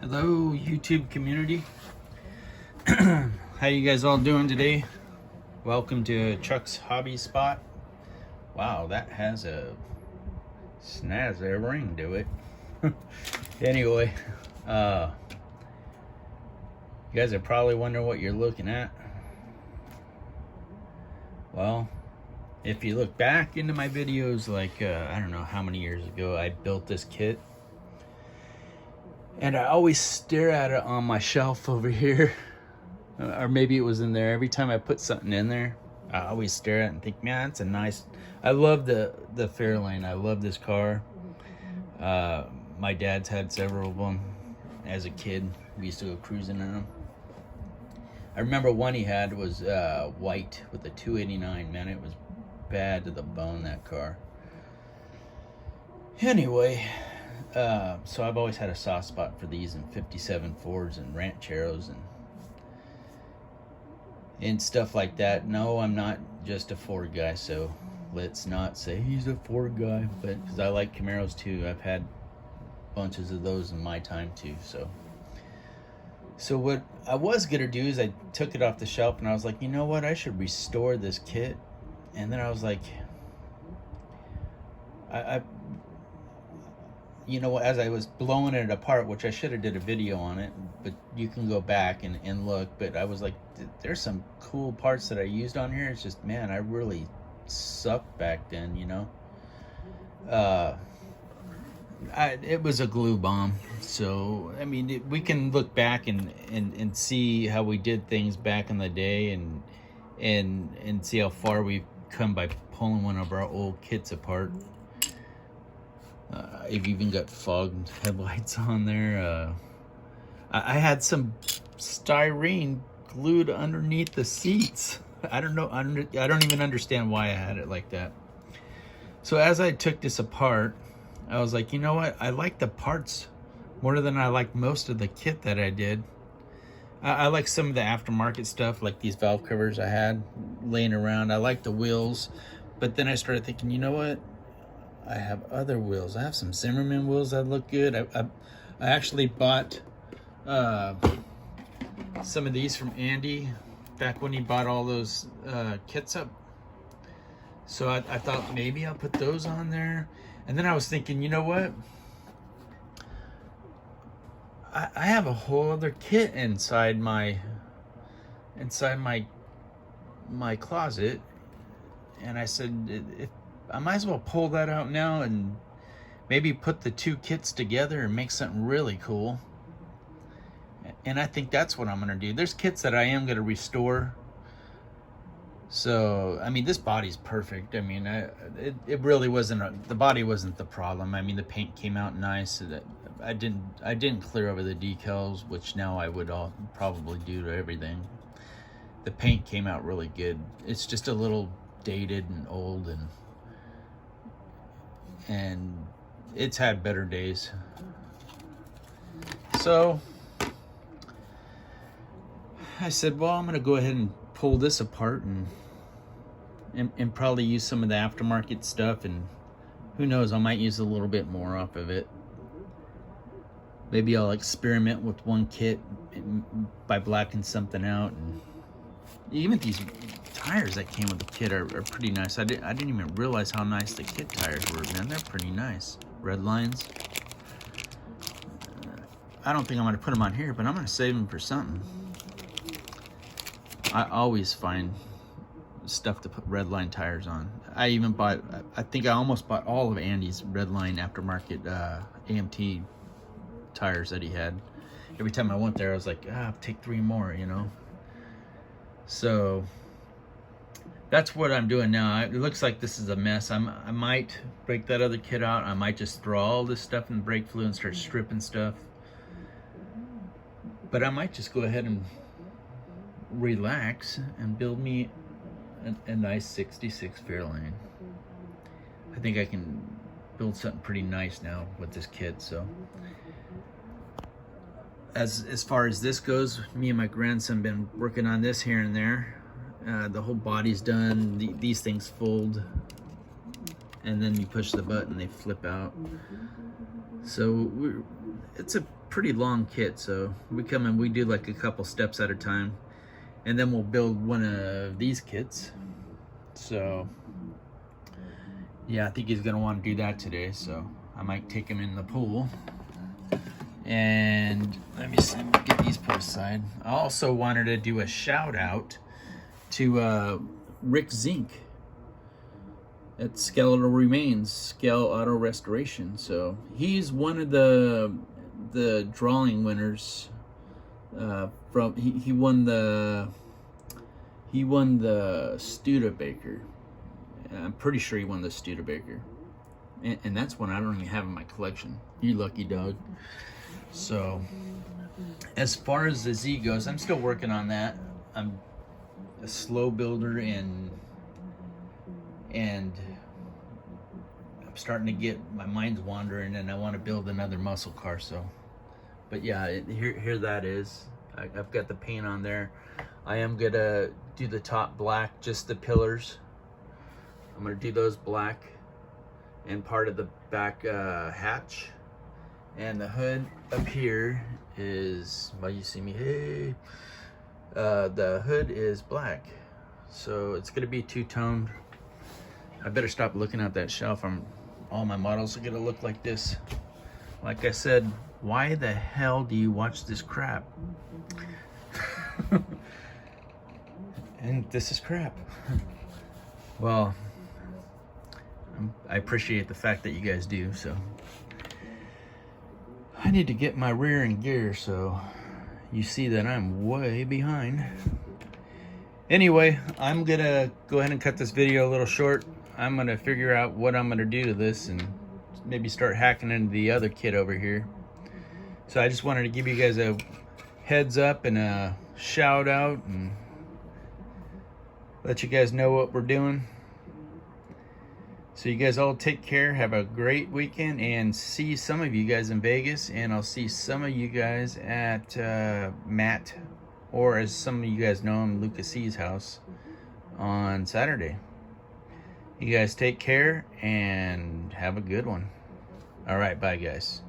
Hello, YouTube community. How you guys all doing today? Welcome to Chuck's Hobby Spot. Wow, that has a snazzy ring to it. Anyway, you guys are probably wondering what you're looking at. Well, if you look back into my videos, like I don't know how many years ago I built this kit. And I always stare at it on my shelf over here. Or maybe it was in there. Every time I put something in there, I always stare at it and think, man, that's a nice... I love the Fairlane. I love this car. My dad's had several of them as a kid. We used to go cruising in them. I remember one he had was white with a 289. Man, it was bad to the bone, that car. Anyway... so I've always had a soft spot for these and 57 Fords and Rancheros and stuff like that. No, I'm not just a Ford guy, so let's not say he's a Ford guy, but because I like Camaros too. I've had bunches of those in my time too. So what I was gonna do is I took it off the shelf and I was like, you know what, I should restore this kit. And then I was like, you know, as I was blowing it apart, which I should have did a video on it, but you can go back and look, but I was like, there's some cool parts that I used on here. It's just, man, I really sucked back then, you know. It was a glue bomb. So, I mean, we can look back and see how we did things back in the day and see how far we've come by pulling one of our old kits apart. I've even got fogged headlights on there. I had some styrene glued underneath the seats. I don't know. I don't even understand why I had it like that. So as I took this apart, I was like, you know what? I like the parts more than I like most of the kit that I did. I like some of the aftermarket stuff, like these valve covers I had laying around. I like the wheels, but then I started thinking, you know what? I have other wheels. I have some Zimmerman wheels that look good. I actually bought some of these from Andy back when he bought all those kits up. So I thought maybe I'll put those on there. And then I was thinking, you know what? I have a whole other kit inside my closet. And I said, if I might as well pull that out now and maybe put the two kits together and make something really cool. And I think that's what I'm gonna do. There's kits that I am gonna restore. So, I mean, this body's perfect. I mean, it really wasn't, the body wasn't the problem. I mean, the paint came out nice. I didn't clear over the decals, which now I would probably do to everything. The paint came out really good. It's just a little dated and old, and it's had better days. So I said, well, I'm gonna go ahead and pull this apart and probably use some of the aftermarket stuff, and who knows, I might use a little bit more off of it. Maybe I'll experiment with one kit by blacking something out. And even these tires that came with the kit are pretty nice. I didn't even realize how nice the kit tires were, man. They're pretty nice. Red lines. I don't think I'm going to put them on here, but I'm going to save them for something. I always find stuff to put red line tires on. I even bought, I think I almost bought all of Andy's red line aftermarket AMT tires that he had. Every time I went there, I was like, take 3 more, you know. So that's what I'm doing now. It looks like this is a mess. I might break that other kit out. I might just throw all this stuff in the brake fluid and start stripping stuff. But I might just go ahead and relax and build me a nice 66 Fairlane. I think I can build something pretty nice now with this kit. So as far as this goes, me and my grandson been working on this here and there. The whole body's done. These things fold, and then you push the button, they flip out. So it's a pretty long kit, so we come and we do like a couple steps at a time, and then we'll build one of these kits. So yeah, I think he's gonna want to do that today, so I might take him in the pool. And let me see, get these put aside. I also wanted to do a shout out to Rick Zink at Skeletal Remains, Scale Auto Restoration. So he's one of the drawing winners. From he won the Studebaker. I'm pretty sure he won the Studebaker, and that's one I don't even have in my collection. You lucky dog. So as far as the Z goes, I'm still working on that. I'm a slow builder, and I'm starting to get, my mind's wandering, and I want to build another muscle car. So, but yeah, here that is. I've got the paint on there. I am gonna do the top black, just the pillars. I'm gonna do those black, and part of the back hatch, and the hood up here is, well, you see me, hey, the hood is black, so it's gonna be two-toned. I better stop looking at that shelf. All my models are gonna look like this. Like I said, why the hell do you watch this crap? And this is crap. Well, I appreciate the fact that you guys do. So I need to get my rear in gear, so you see that I'm way behind. Anyway, I'm gonna go ahead and cut this video a little short. I'm gonna figure out what I'm gonna do to this and maybe start hacking into the other kit over here. So I just wanted to give you guys a heads up and a shout out and let you guys know what we're doing. So you guys all take care, have a great weekend, and see some of you guys in Vegas, and I'll see some of you guys at Matt, or as some of you guys know him, Lucas C's house on Saturday. You guys take care and have a good one. All right, bye guys.